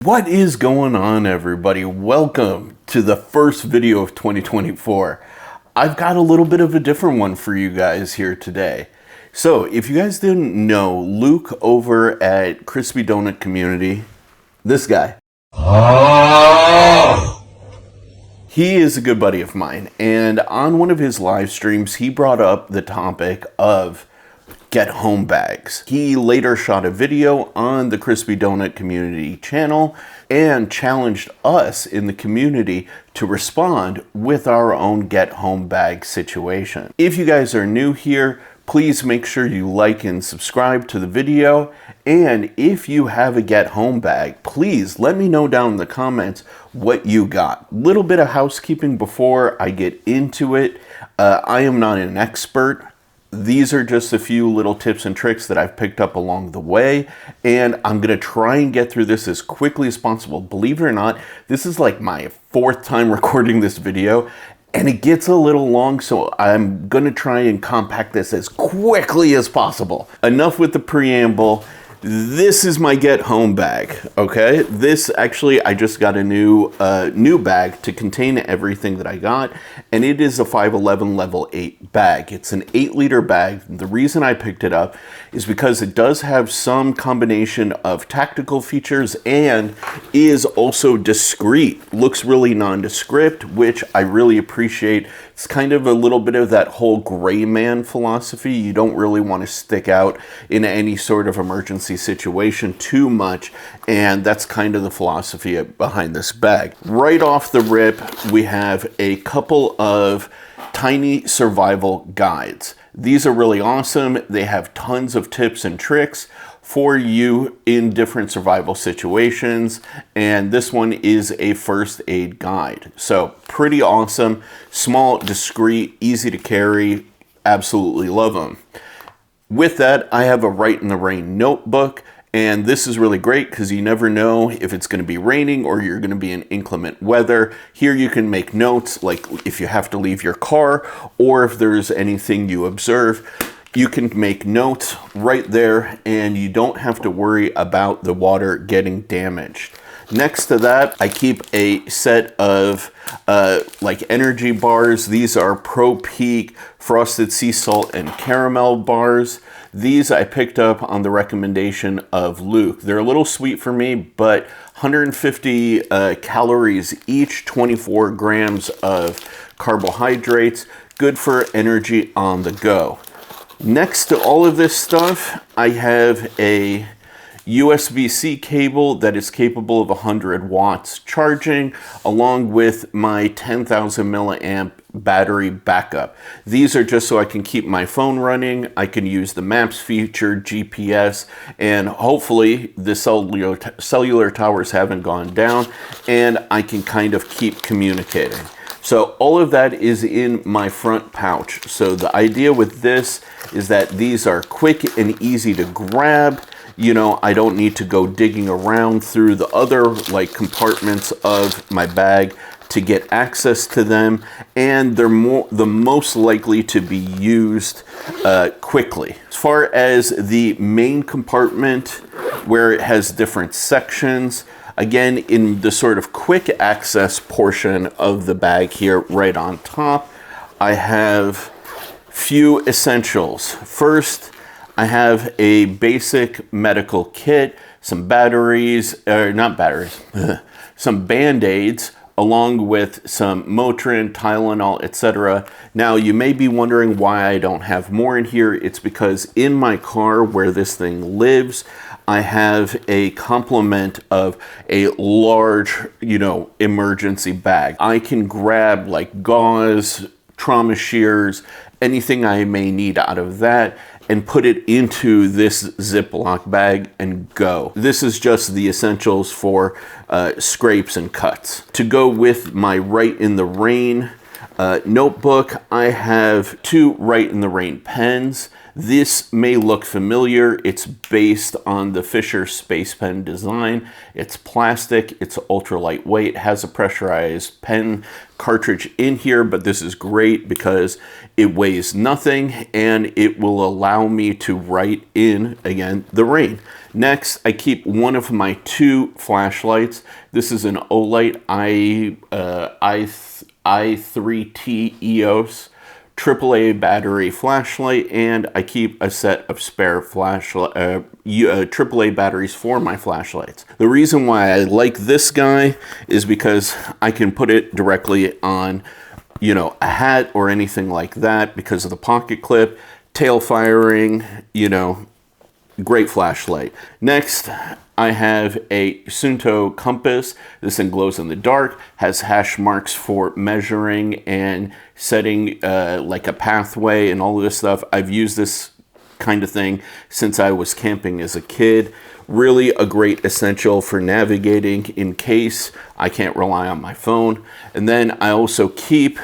What is going on, everybody? Welcome to the first video of 2024. I've got a little bit of a different one for you guys here today. So if you guys didn't know, Luke over at Crispy Donut Community, this guy, he is a good buddy of mine. And on one of his live streams, he brought up the topic of get home bags. He later shot a video on the Crispy Donut Community channel and challenged us in the community to respond with our own get home bag situation. If you guys are new here, please make sure you like and subscribe to the video. And if you have a get home bag, please let me know down in the comments what you got. Little bit of housekeeping before I get into it. I am not an expert. These are just a few little tips and tricks that I've picked up along the way, and I'm gonna try and get through this as quickly as possible. Believe it or not, this is like my fourth time recording this video, and it gets a little long, so I'm gonna try and compact this as quickly as possible. Enough with the preamble. This is my get home bag, okay? This actually, I just got a new bag to contain everything that I got, and it is a 511 level 8 bag. It's an 8-liter bag. The reason I picked it up is because it does have some combination of tactical features and is also discreet. Looks really nondescript, which I really appreciate. It's kind of a little bit of that whole gray man philosophy. You don't really want to stick out in any sort of emergency situation too much, and that's kind of the philosophy behind this bag. Right off the rip, we have a couple of tiny survival guides. These are really awesome. They have tons of tips and tricks for you in different survival situations, and this one is a first aid guide. So pretty awesome, small, discreet, easy to carry. Absolutely love them. With that, I have a Write in the Rain notebook, and this is really great because you never know if it's going to be raining or you're going to be in inclement weather. Here you can make notes, like if you have to leave your car or if there's anything you observe. You can make notes right there, and you don't have to worry about the water getting damaged. Next to that, I keep a set of like energy bars. These are Pro Peak Frosted Sea Salt and Caramel bars. These I picked up on the recommendation of Luke. They're a little sweet for me, but 150 calories each, 24 grams of carbohydrates, good for energy on the go. Next to all of this stuff, I have a USB-C cable that is capable of 100 watts charging, along with my 10,000 milliamp battery backup. These are just so I can keep my phone running. I can use the maps feature, GPS, and hopefully the cellular towers haven't gone down, and I can kind of keep communicating. So all of that is in my front pouch. So the idea with this is that these are quick and easy to grab. You know, I don't need to go digging around through the other like compartments of my bag to get access to them, and they're the most likely to be used quickly. As far as the main compartment, where it has different sections, again, in the sort of quick access portion of the bag here, right on top, I have few essentials. First, I have a basic medical kit, some batteries, not batteries, some Band-Aids, along with some Motrin, Tylenol, etc. Now, you may be wondering why I don't have more in here. It's because in my car where this thing lives, I have a complement of a large, emergency bag. I can grab like gauze, trauma shears, anything I may need out of that, and put it into this Ziploc bag and go. This is just the essentials for scrapes and cuts. To go with my Write in the Rain notebook, I have two Write in the Rain pens. This may look familiar. It's based on the Fisher Space Pen design. It's plastic, it's ultra lightweight, has a pressurized pen cartridge in here, but this is great because it weighs nothing and it will allow me to write in, again, the rain. Next, I keep one of my 2 flashlights. This is an Olight i3T EOS AAA battery flashlight, and I keep a set of spare AAA batteries for my flashlights. The reason why I like this guy is because I can put it directly on, you know, a hat or anything like that because of the pocket clip, tail firing, you know, great flashlight. Next, I have a Sunto compass. This thing glows in the dark, has hash marks for measuring and setting like a pathway and all of this stuff. I've used this kind of thing since I was camping as a kid. Really a great essential for navigating in case I can't rely on my phone. And then I also keep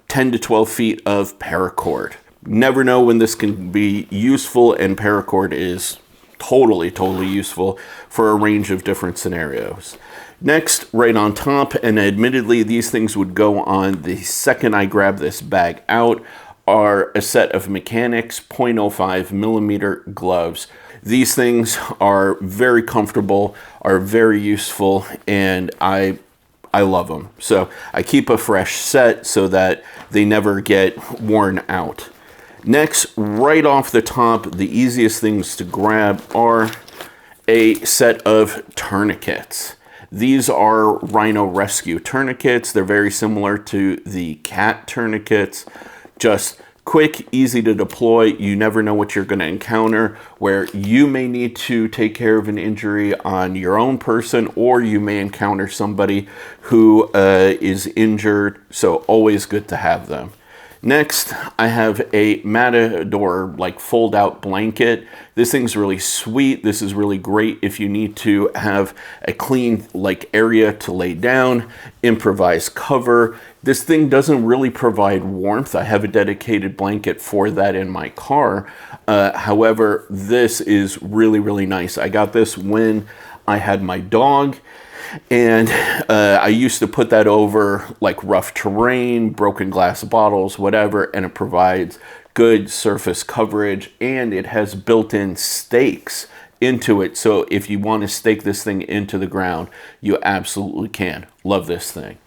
10 to 12 feet of paracord. Never know when this can be useful, and paracord is totally useful for a range of different scenarios. Next, right on top, and admittedly these things would go on the second I grab this bag out, are a set of Mechanics 0.05 millimeter gloves. These things are very comfortable, are very useful, and I love them. So I keep a fresh set so that they never get worn out. Next, right off the top, the easiest things to grab are a set of tourniquets. These are Rhino Rescue tourniquets. They're very similar to the cat tourniquets. Just quick, easy to deploy. You never know what you're going to encounter, where you may need to take care of an injury on your own person, or you may encounter somebody who is injured. So always good to have them. Next, I have a Matador like fold out blanket. This thing's really sweet. This is really great if you need to have a clean like area to lay down, improvise cover. This thing doesn't really provide warmth. I have a dedicated blanket for that in my car. However, this is really nice. I got this when I had my dog. And I used to put that over like rough terrain, broken glass bottles, whatever, and it provides good surface coverage, and it has built-in stakes into it. So if you want to stake this thing into the ground, you absolutely can. Love this thing.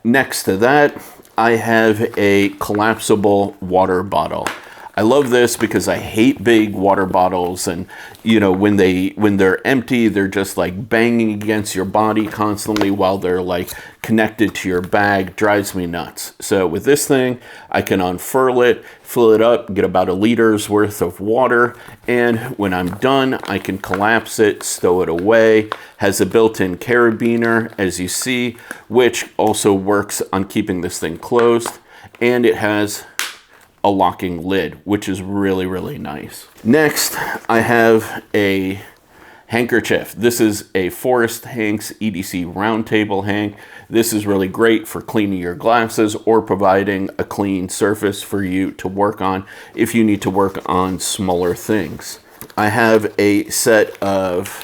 Next to that, I have a collapsible water bottle. I love this because I hate big water bottles, and you know, when they're empty, they're just like banging against your body constantly while they're like connected to your bag. Drives me nuts. So with this thing, I can unfurl it, fill it up, get about 1 liter's worth of water, and when I'm done, I can collapse it, stow it away. Has a built-in carabiner, as you see, which also works on keeping this thing closed, and it has a locking lid, which is really nice. Next, I have a handkerchief. This is a Forest Hanks EDC round table hank. This is really great for cleaning your glasses or providing a clean surface for you to work on if you need to work on smaller things. I have a set of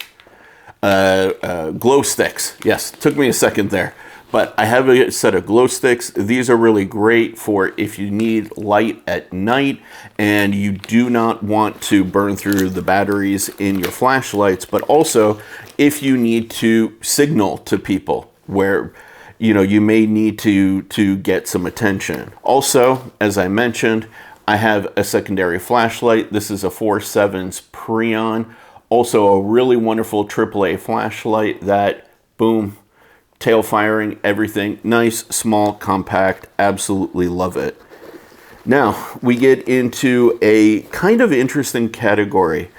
glow sticks. Yes, took me a second there. But I have a set of glow sticks. These are really great for if you need light at night and you do not want to burn through the batteries in your flashlights, but also if you need to signal to people where, you know, you may need to get some attention. Also, as I mentioned, I have a secondary flashlight. This is a 4.7's Preon. Also a really wonderful AAA flashlight that, boom, tail firing, everything. Nice, small, compact, absolutely love it. Now, we get into a kind of interesting category.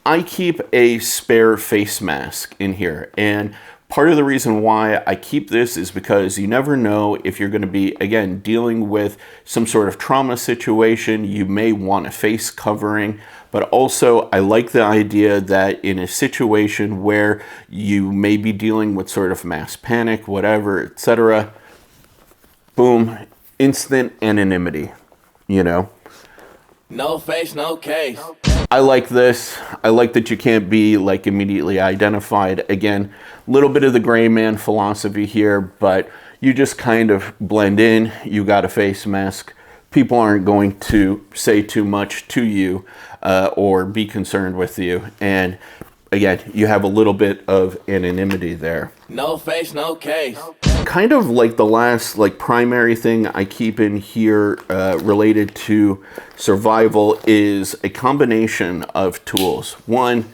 I keep a spare face mask in here, and part of the reason why I keep this is because you never know if you're going to be, again, dealing with some sort of trauma situation. You may want a face covering, but also I like the idea that in a situation where you may be dealing with sort of mass panic, whatever, etc., boom, instant anonymity, you know. No face, no case. I like this. I like that you can't be like immediately identified. Again, a little bit of the gray man philosophy here, but you just kind of blend in. You got a face mask. People aren't going to say too much to you or be concerned with you. And again, you have a little bit of anonymity there. No face, no case. Kind of like the last primary thing I keep in here related to survival is a combination of tools. One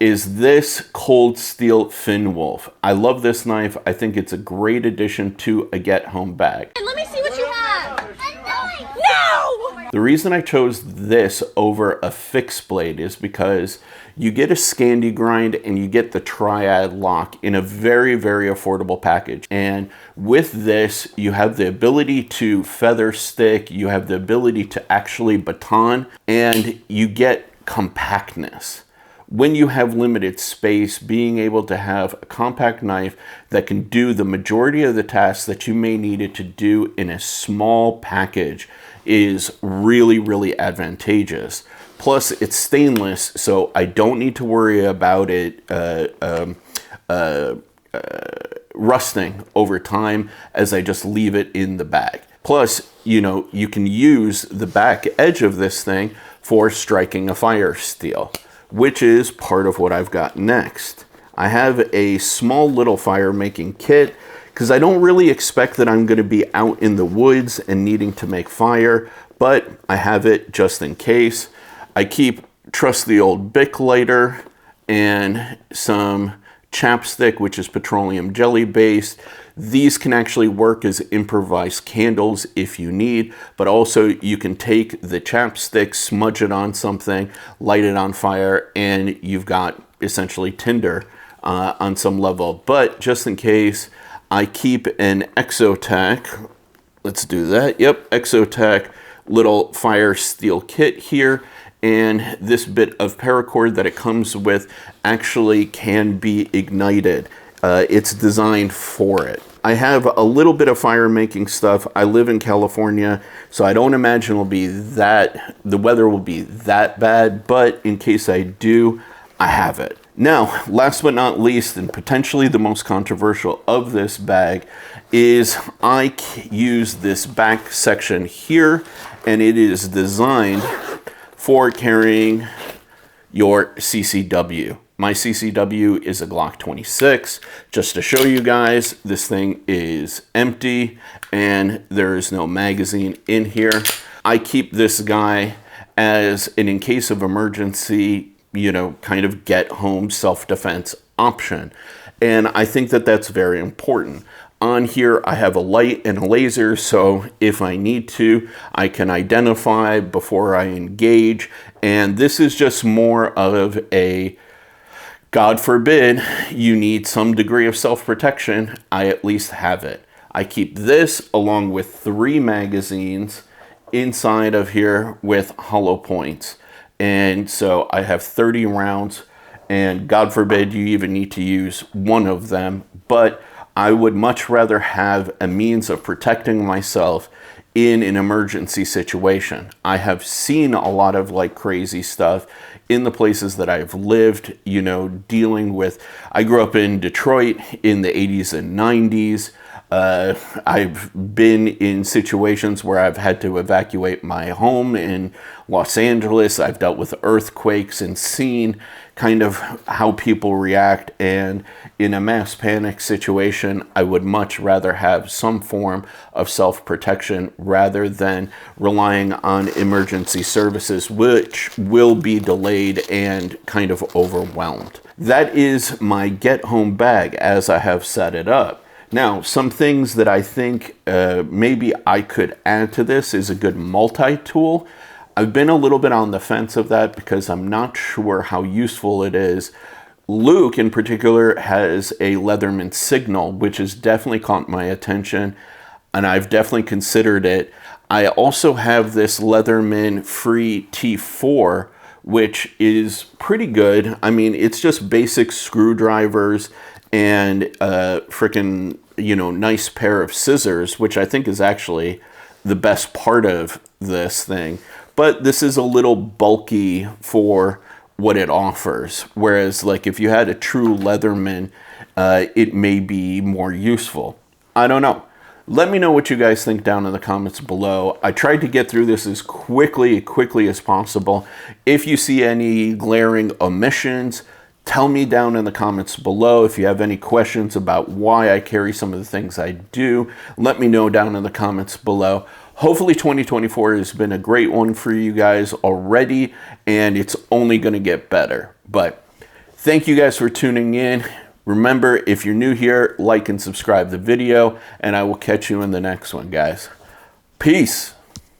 is this cold steel fin wolf. I love this knife. I think it's a great addition to a get home bag. And let me see what you have. No! The reason I chose this over a fixed blade is because you get a Scandi grind and you get the triad lock in a very, very affordable package. And with this, you have the ability to feather stick, you have the ability to actually baton, and you get compactness. When you have limited space, being able to have a compact knife that can do the majority of the tasks that you may need it to do in a small package is really, really advantageous. Plus, it's stainless, so I don't need to worry about it rusting over time as I just leave it in the bag. Plus, you can use the back edge of this thing for striking a fire steel, which is part of what I've got next. I have a small little fire making kit because I don't really expect that I'm going to be out in the woods and needing to make fire, but I have it just in case. I keep trusty old Bic lighter and some chapstick, which is petroleum jelly based. These can actually work as improvised candles if you need, but also you can take the chapstick, smudge it on something, light it on fire, and you've got essentially tinder on some level. But just in case, I keep an Exotech. Let's do that. Yep, Exotech little fire steel kit here. And this bit of paracord that it comes with actually can be ignited. It's designed for it. I have a little bit of fire making stuff. I live in California, so I don't imagine the weather will be that bad, but in case I do, I have it. Now, last but not least, and potentially the most controversial of this bag, is I use this back section here, and it is designed for carrying your CCW. My CCW is a Glock 26. Just to show you guys, this thing is empty and there is no magazine in here. I keep this guy as an in case of emergency, kind of get home self-defense option. And I think that that's very important. On here, I have a light and a laser, so if I need to, I can identify before I engage. And this is just more of a, God forbid, you need some degree of self-protection, I at least have it. I keep this along with 3 magazines inside of here with hollow points. And so I have 30 rounds, and God forbid you even need to use one of them, but I would much rather have a means of protecting myself in an emergency situation. I have seen a lot of crazy stuff in the places that I've lived, dealing with. I grew up in Detroit in the 80s and 90s. I've been in situations where I've had to evacuate my home in Los Angeles. I've dealt with earthquakes and seen kind of how people react. And in a mass panic situation, I would much rather have some form of self-protection rather than relying on emergency services, which will be delayed and kind of overwhelmed. That is my get home bag as I have set it up. Now, some things that I think maybe I could add to this is a good multi-tool. I've been a little bit on the fence of that because I'm not sure how useful it is. Luke, in particular, has a Leatherman Signal, which has definitely caught my attention, and I've definitely considered it. I also have this Leatherman Free T4, which is pretty good. I mean, it's just basic screwdrivers and a freaking, nice pair of scissors, which I think is actually the best part of this thing. But but this is a little bulky for what it offers. Whereas like if you had a true Leatherman, it may be more useful. I don't know. Let me know what you guys think down in the comments below. I tried to get through this as quickly as possible. If you see any glaring omissions, tell me down in the comments below. If you have any questions about why I carry some of the things I do, let me know down in the comments below. Hopefully 2024 has been a great one for you guys already, and it's only going to get better. But thank you guys for tuning in. Remember, if you're new here, like and subscribe the video, and I will catch you in the next one, guys. Peace.